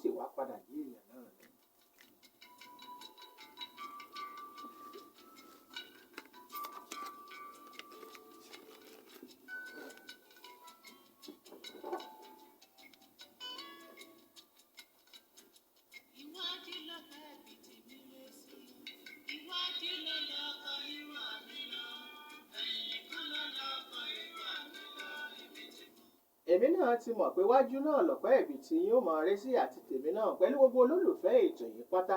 sì wá padà yí èèyàn náà ni. èmi náà ti mọ̀ pé wájú náà lọ̀pẹ́ ẹ̀bì tí yóò máa ré sí àti tèmi náà pẹ̀lú gbogbo olólùfẹ́ ètò yìí pátá.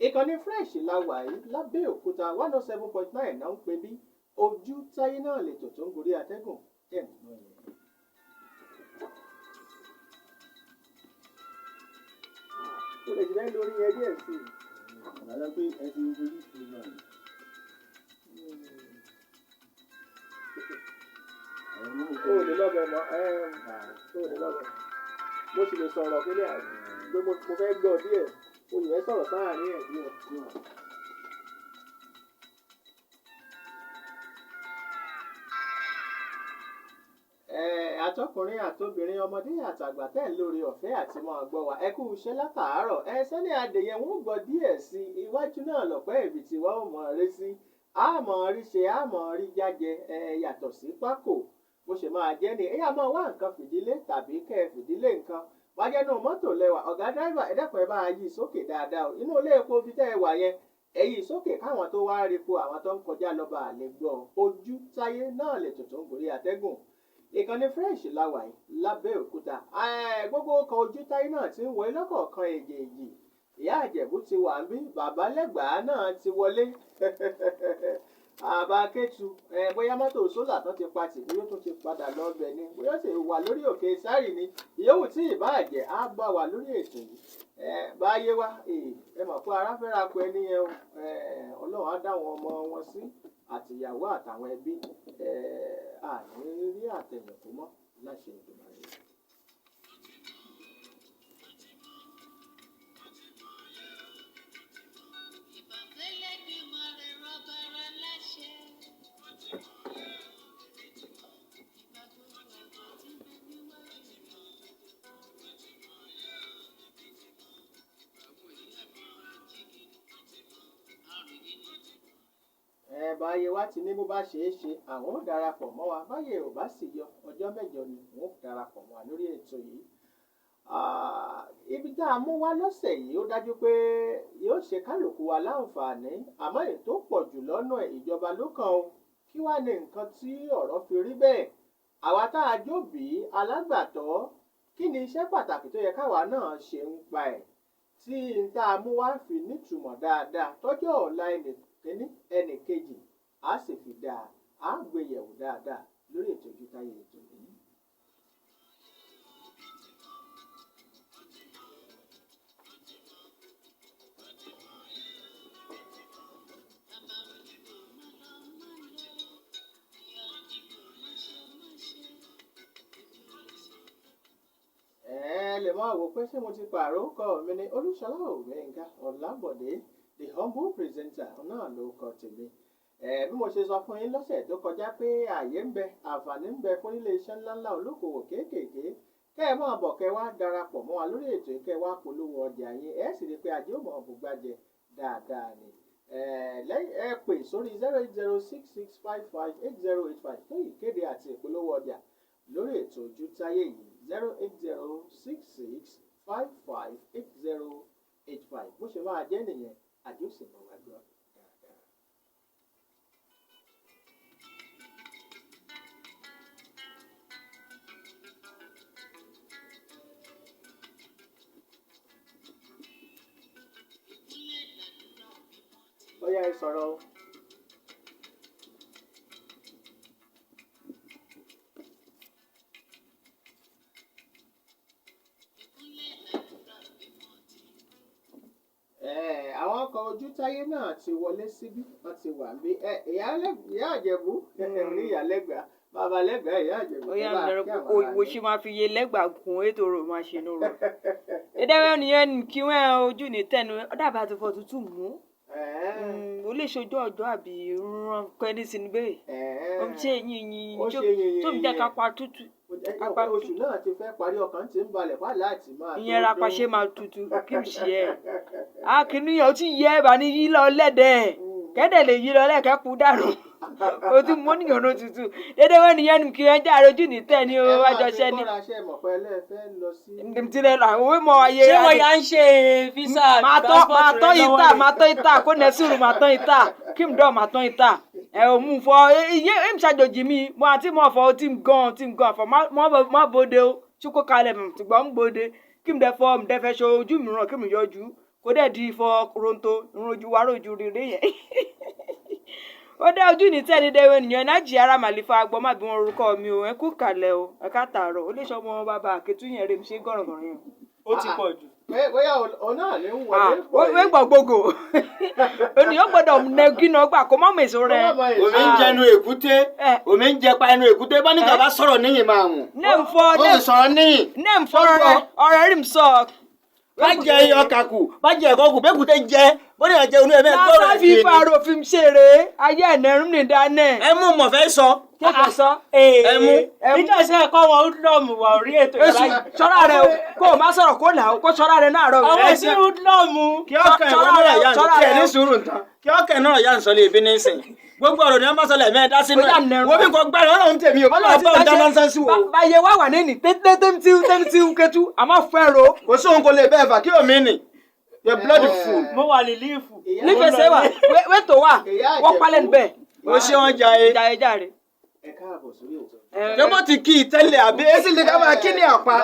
ìkànnì fresh la wà yìí lábẹ́òkúta 107.9 náà ń pè bí ojú táyé náà lètò tó ń gorí atẹ́gùn tẹ̀ ń gbọ́ yẹn. ó lè jẹ́ lórí ẹ díẹ̀ sí i. àlọ́ pé ẹ ti introduce program. ó lè lọ́bẹ̀ mọ́ ó lè lọ́bẹ̀ mo sì lè sọ̀rọ̀ pé mo fẹ́ gbọ́ díẹ̀ mo sì fẹ́ sọ̀rọ̀ sáàárín ẹ̀ díẹ̀. àtọkùnrin àtobìnrin ọmọdé àtàgbà tẹ̀ lórí ọ̀fẹ́ àti máa gbọ́ wa ẹ kú iṣẹ́ látàárọ̀ Sunny Adé yẹn wọ́n gbọ́ díẹ̀ sí iwájú náà lọ̀pẹ́ ìbí tí wọ́n mọ̀ rí sí àmọ́ rí ṣe àmọ́ rí jájẹ yàtọ̀ sí pákó bó ṣe máa jẹ́ ni ẹ̀yà máa wá nǹkan fìdílé tàbí kẹ́ ẹ fìdílé nǹkan wájẹ́ náà mọ́tò lẹ́wà ọ̀gá dráìvà ẹ̀dẹ́kun ẹ̀ bá yí sókè dáadáa o inú ilé epo fi tẹ́ ẹ wà yẹn ẹ yí sókè káwọn tó wá rí epo àwọn tó ń kọjá lọ́ba àlẹ́ gbọ́ ojú táyé náà lè tòtò ń gorí atẹ́gùn ìkànnì fresh la wà yìí lábẹ́òkúta gbogbo ọkọ̀ ojú táyé náà ti ń wọlé lọ́kọ̀ọ̀kan èjèèjì ìyá àjẹ̀bú ti wà ń bí bàbá lẹ́gbàá náà ti wọlé àbá kẹ́tù bóyá mọ́tò sólà tó ti pa tì bóyá tó ti padà lọ bẹ̀ ni bóyá sì wà lórí òkè sárì ni ìyówù tí ìbáàjẹ́ á bá wà lórí ètò yìí báyé wá ẹ mọ̀ pé ara fẹ́ra pé ẹni yẹn ọlọ́run á dá àwọn ọmọ wọn sí àtìyàwó àtàwọn ẹbí àní rí àtẹ̀yìnkú mọ́ láṣẹ ìgbìmọ̀ rẹ̀. báyé wá ti ní bó bá ṣe é ṣe àwọn ò darapọ̀ mọ́ wa báyé ò bá sì yọ ọjọ́ mẹ́jọ ni wọ́n darapọ̀ mọ́ wa lórí ètò yìí. ibi tá a mú wá lọ́sẹ̀ yìí ó dájú pé yóò ṣe kálukú wa láǹfààní àmọ́ èyí tó pọ̀ jù lọ́nà ìjọba ló kàn ó kí wá ní nǹkan tí ọ̀rọ̀ fi rí bẹ́ẹ̀ àwa tá a jóbi alágbàtọ́ kí ni iṣẹ́ pàtàkì tó yẹ káwa náà ṣe ń pa ẹ̀ tí n tá a mú wá fi nítumọ̀ dáadáa tọ́jọ́ ọ̀la ẹnì kejì á sì fi dáa á gbé yẹ̀wò dáadáa lórí ètò Ojútáyé ètò yìí. lè máa wò pé ṣé mo ti pààrọ̀ kọ mi ní Olúṣọlá Ògbénga Ọlábọ̀dé the humble presenter náà ló kọ tèmi. bí mo ṣe sọ fún yín lọ́sẹ̀ tó kọjá pé ààyè ń bẹ àǹfààní ń bẹ fún ilé iṣẹ́ ńláńlá olókòwò kéékèèké kẹ́ ẹ máa bọ̀ kẹ́ wá darapọ̀ mọ́ wa lórí ètò yìí kẹ́ wá polówó ọjà yín ẹ sì rí i pé ajé ò mọ̀ ọ̀bùgbàjẹ dáadáa ni. ẹ pè sórí 08066558085 fún ìkéde àti ìpolówó ọjà lórí ètò Ojútáyé yìí 08066558085 bó ṣe máa jẹ́ nìyẹn àjọ sì mọ̀ wá gbọ́ dáadáa. ó yá ẹ sọ̀rọ̀ o. àwọn ọkọ̀ Ojútáyé náà ti wọlé síbí wọ́n ti wà ń bí ìyá Àjẹ̀bú ní ìyá lẹ́gbàá bàbá lẹ́gbàá ìyá Àjẹ̀bú. ó yà mí lọ wo ṣe máa fi yé lẹ́gbàá kún ètò rò máa ṣe ní rò. ìdáwọ́ nìyẹn kí wọ́n ojú ní tẹnu ọ̀dàbà ti fọ́ tútù mú. ó lè ṣojú ọjọ́ àbí rán kẹ́ni sí ní bẹ́ẹ̀. ó ń ṣe yìnyín tó ń jẹ́ ká pa tútù. oṣù náà ti fẹ́ parí ọkàn tí ń balẹ̀ wá láti máa. ìyẹn rapàṣẹ máa tutù kí n ṣe ẹ akínúyàn ó ti yẹ ẹ bá ní yí lọ lẹ́dẹ̀ẹ́ kẹ́dẹ̀ lè yí lọ lẹ́ẹ̀kẹ́ kú dànù o ti mú níyàn ló tutù dédé wọn nìyẹn nù kí wọn já rojú ní tẹ ní o wájọṣẹ ni. ntìlẹ̀ la òwe mọ ayé. ṣé wọ́n yà ń ṣe fisa transport rẹ lọ́wọ́ rẹ̀. máa tọ́ ìta kó nẹ sùúrù máa tọ́ ìta kí n dọ̀ máa tọ́ ìta ẹ ò mú fọ iye èmi ṣàjòjì mi mo àti mo fọ tí n gan fọ má bòde o ṣùkọ́ kalẹ̀ ṣùgbọ́n ń bòde kí n dẹ fọ mi dẹ fẹ́ ṣe ojú mìíràn kí mi yọjú kó dẹ̀ di fọ ronto ìrànjú wa rojú rere yẹn ó dé ojú ní tẹ́ni déwé nìyẹn náà jí ara màlífà gbọ́ má bí wọn orúkọ mi o ẹ kú kalẹ̀ o ẹ ká tààrọ̀ ó lè ṣe ọmọ bàbá àkẹ́tù yẹn rèé mi ṣe gọ̀rọ̀gọ̀rọ̀ yẹn. ó ti pọ̀ jù. bóyá òun náà ní wọlé pọ̀ yìí. wọ́n gbọ́ gbogbo ènìyàn gbọ́dọ̀ nẹ́gí náà gbà kó má mèso rẹ̀. omi ń jẹnu èkúté omi ń jẹpa ẹnu èkúté bá ní bàbá sọ̀rọ̀ níyìn máa mú. ó sọ̀rọ̀ níyìn. ọ̀rẹ́ rí mi sọ. bá jẹ iyọ̀ kàkù bá jẹ ẹ̀kọ́ kù bẹ́ẹ̀ kúté jẹ bó ní àjẹ onú ẹ̀mẹ́ gbọ́rọ̀ láti fi fàrò fi ṣeré ayé ẹ̀nẹ́rún ní dáná. ẹ mú mọ̀ fẹ́ sọ. kí ẹ sọ. ẹ mú. níjọ́ iṣẹ́ ẹ̀kọ́ wọn hoodlum wà orí ètò ìlàyé. ṣọ́ra rẹ o kó o má sọ̀rọ̀ kó là ó kó ṣọ́ra rẹ náà rọ. àwọn èsì hoodlum. kí ọkàn ìwọ náà yà ń sọ kí ẹ ní sùúrù nǹkan kí ọkàn náà yà ń sọ lè bí ní sìn gbogbo ọ̀rọ̀ ni wọ́n bá sọ lẹ̀ mẹ́ẹ̀dá sínú ẹ̀ wọ́n bí kò gbára ọ̀rọ̀ ń tèmi o bọ́lá ọ̀bá ọ̀dá náà sẹ́ńsì wò. báyẹ̀ wá wà nínú tẹ́tẹ́tẹ́mtí kẹtù àmọ́ fẹ́ ro. kò sí òun kò lè bẹ́ẹ̀ fà kí omi nì your blood full. mo wà ní lífù. nífẹ̀ẹ́sẹ̀ wà wẹ́tò wà wọ́n palẹ̀ níbẹ̀. o ṣé wọn jàre. jàre. ẹ káàbọ̀ sórí ètò. ṣé mo ti kí i tẹ́lẹ̀ àbí èsì lè ká máa kí ni àpá.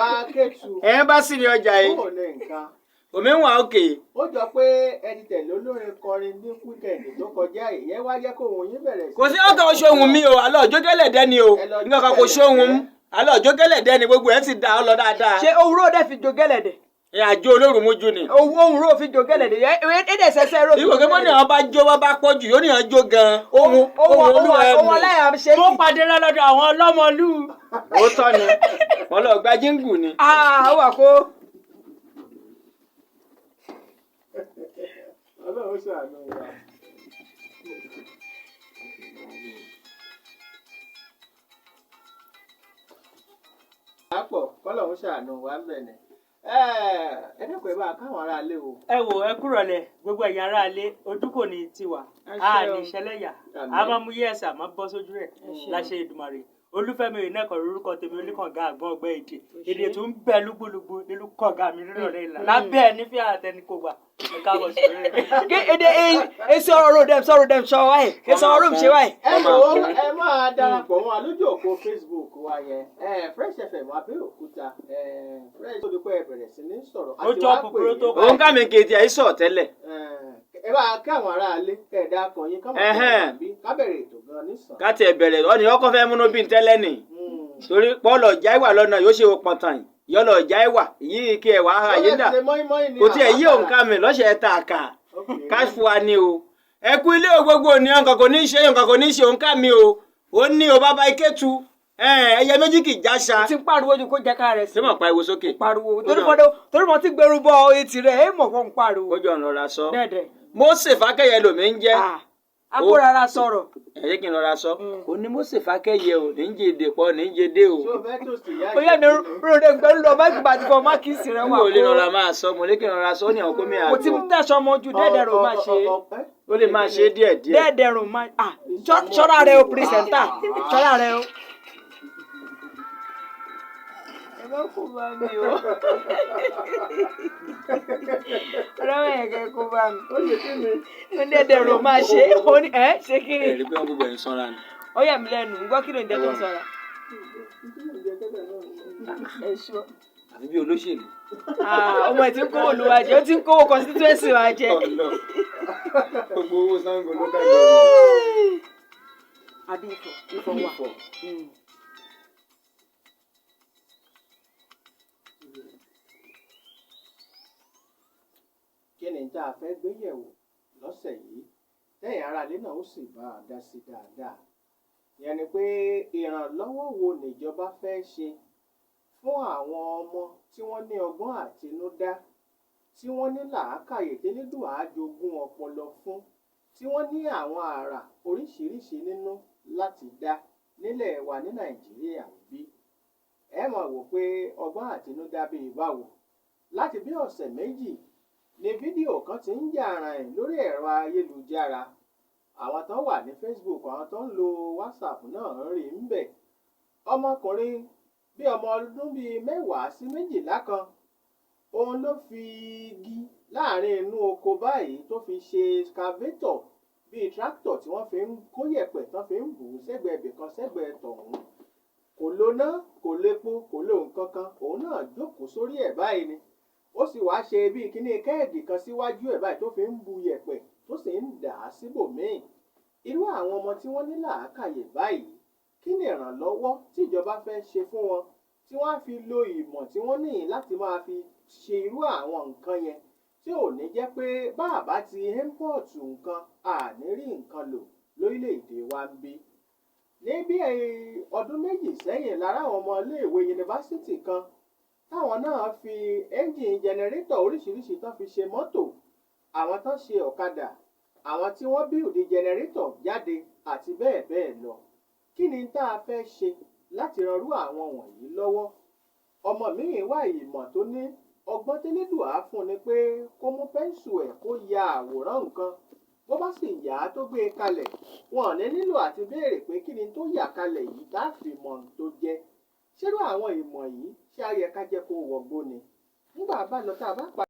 ẹ̀ bá sì ní ọjà yìí. omi ń wà òkè. ó jọ pé ẹni tẹ̀lé olórin kọrin ní wíkẹ̀ndì tó kọjá ìyẹn wá jẹ́ kó òun yín bẹ̀rẹ̀ sí. kò sí ọkàn oṣù ohun mi o àlọ́ òjókèlè dẹ́ni o nǹkan kan kò ṣe ohun àlọ́ òjókèlè dẹ́ni gbogbo ẹ̀ ti dà ọ́ lọ dáadáa. ṣé òwúrò dẹ̀ fi jogẹ́lẹ̀dẹ̀. àjò olórùmújú ni. òwúrò fi jogẹ́lẹ̀dẹ̀ èdè sẹ́sẹ́ rò. ìwò kí wọ́n ní àwọn bá jó wọ́n bá pọ̀ jù yóò ní àwọn jó gan-an ohun olúwa ẹ̀ ohun ọláyà ṣe kì. mo pàdé lọ́dọ̀ àwọn ọlọ́mọlú. ó tọ́ ni wọ́n lọ gba jíǹgù ni. ó wà kó. Ọlọ́run ṣàánú wa. àpọ̀ kọ́lọ́run ṣàánú wa ń bẹ̀rẹ̀ ẹ dẹ́kun ẹ bá káwọn ará ilé o. ẹ wò ẹ kúrọ̀lẹ́ gbogbo ẹ̀yin ará ilé ojú kò ní tiwa a ní ìṣẹ̀lẹ̀yà a máa mú yẹ́sà máa bọ́ sójú rẹ̀ láṣẹ Èdùmàrè Olúfẹ́mi Oyènẹ́kan lórúkọ tèmi Olúkànga àgbọn ọgbẹ́ èdè tó ń bẹ lúgbúlùgbú nílùú kọ̀ọ̀gá mi nírọ̀lẹ́ ìlà lábẹ́ ẹ̀ nífẹ̀ẹ́ àtẹnikọ́gbà ẹ káàbọ̀ sí rẹ̀. èdè èsì ọ̀rọ̀ dem sọ wáyé èsì ọ̀rọ̀ mi ṣe wáyé. ẹ máa darapọ̀ wọn lójú òpó Facebook wa yẹn Fresh FM Abẹ́òkúta Fresh tó dúpẹ́ bẹ̀rẹ̀ sí ní sọ̀rọ̀ ó jọ kúkúrú tó òun ká mi kejì àìsàn tẹ́lẹ̀. ẹ bá kí àwọn ará ilé kẹ̀ẹ́dá kan yín kábẹ̀rẹ̀ ètò gan nísàn. ká tiẹ̀ bẹ̀rẹ̀ ọ́ ni ọkọ̀ fẹ́ múnú bí n tẹ́lẹ̀ nì torí pọ́ọ̀lù ọ̀já ìwà lọ́nà yóò ṣe pọ̀ntàn yọ̀lọ̀ ọ̀já ìwà yìí kí ẹ̀ wá àyè dà kò tiẹ̀ yí òǹkà mi lọ́sẹ̀ ta àkà káfù wa ni o ẹ kú ilé o gbogbo ní ọkàn kò ní ṣe nǹkan kò ní ṣe òǹkà mi o ó ní o bàbá Iketu ẹyẹ méjì kì í jáṣà. ti ń pariwo ju kó jẹ ká rẹ sí. ṣé mo pariwo sókè. pariwo torí mo ti gbẹrù bọ etí rẹ ẹ mọ̀ fún pariwo. kójú ọ̀nà ọ̀la sọ. dẹ́ẹ̀dẹ́. Mósè Fákẹ́yẹ lòmí ń jẹ́. akórara sọ̀rọ̀. ẹ jẹ́ kí n lọ́ra sọ. ó ní Mósè Fákẹ́yẹ o ní jẹ́ èdè pọ̀ ní jẹ́ dé o. ó yẹ ní ròde gbẹrù lọ bá gbà tí fọ mákìsì rẹ wà kó. mo lè lọ́ra máa sọ mo lè kí n lọ́ra sọ ó ní àwọn kó mi àgbọ̀. kò tí ń tẹ̀sán ọmọ ju dẹ́ẹ̀dẹ́ rò máa ṣe. ó lè máa ṣe díẹ̀ díẹ̀. dẹ́ẹ̀dẹ́ rò máa ṣọ́ra rẹ o pírísẹ̀ntà ṣọ́ra rẹ o. kó bá mi o ọlọ́wọ́ yẹn kẹ́ kó bá mi ó ní ẹ̀dẹ̀ rò máa ṣe ó ní ṣé kí ni. ẹ̀rí pé wọ́n gbogbo ẹ̀ ń sanra ni. ó yà mí lẹ́nu ń gbọ́ kí ló ń jẹ́ tó ń sanra. àbí bí olóṣèlú. ọmọ ẹ̀ tí ń kówó lu wa jẹ ó ti ń kówó constituency wa jẹ. gbogbo owó Ṣàngó ló dàgbà. àbí Ifọ̀ wà. kí ni tá a fẹ́ gbé yẹ̀wò lọ́sẹ̀ yìí tẹ́yìn aráalé náà ó sì bá a dá sí dáadáa yẹn ni pé ìrànlọ́wọ́ wo níjọba fẹ́ ṣe fún àwọn ọmọ tí wọ́n ní ọgbọ́n àtinúdá tí wọ́n ní làákàyè tẹ́lẹ́dùn àjogún ọpọlọ fún tí wọ́n ní àwọn àrà oríṣiríṣi nínú láti dá nílẹ̀ wa ní Nàìjíríà bí ẹ mọ̀ wò pé ọgbọ́n àtinúdá bíi báwo. Láti bí ọ̀sẹ̀ méjì ni fídíò kan ti ń jà ràn lórí ẹ̀rọ ayélujára. Àwọn tó wà ní Facebook, àwọn tó ń lo WhatsApp náà rí ń bẹ̀. Ọmọkùnrin bí ọmọ ọdún bíi 10 sí 12 kan, òun ló fi igi láàrin inú oko báyìí tó fi ṣe excavator bíi tractor tí wọ́n fi ń kó yẹ̀pẹ̀ tán fi ń bù ú sẹ́gbẹ̀ẹ́ ibì kan sẹ́gbẹ̀ẹ́ tọ̀hún. Kò lóná, kò lépo, kò lo nǹkan kan, òun náà jókòó sórí ẹ̀ báyìí ni. Ó sì wá ṣe bíi kíní kẹ́ẹ̀gì kan síwájú ẹ̀ báyìí tó fi ń bu yẹ̀pẹ̀ tó sì ń dà á síbòmíì. Irú àwọn ọmọ tí wọ́n ní làákàyè báyìí, kí ni ìrànlọ́wọ́ tí ìjọba fẹ́ ṣe fún wọn tí wọ́n á fi lo ìmọ̀ tí wọ́n ní láti máa fi ṣe irú àwọn nǹkan yẹn tí ò ní jẹ́ pé bàbá ti import nǹkan àní rí nǹkan lò lórílẹ̀‐èdè wa ń bí. Ní bí ọdún 2 sẹ́yìn lára àwọn ọmọ iléèwé yunifásítì kan táwọn náà fi ẹ́ńjìn jẹnẹrétọ̀ oríṣiríṣi tán fi ṣe mọ́tò, àwọn tán ṣe ọ̀kadà, àwọn tí wọ́n bíùdì jẹnẹrétọ̀ jáde àti bẹ́ẹ̀ bẹ́ẹ̀ lọ. Kí ni tá a fẹ́ ṣe láti ranrú àwọn wọ̀nyí lọ́wọ́? Ọmọ míì wá ìmọ̀ tó ní ọgbọ́n tẹ́lẹ́dùà fún ni pé kó mú pẹ́ńsù ẹ̀ kó ya àwòrán nǹkan, bó bá sì yà á tó gbé e kalẹ̀, wọn ò ní nílò àti béèrè pé kí ni tó yà kalẹ̀ yìí tá a fi mọ̀ tó jẹ́. Ṣérú àwọn ìmọ̀ yìí ṣé á yẹ ká jẹ́ kó wọgbó ni? Nígbà bá lọ tá a bá pa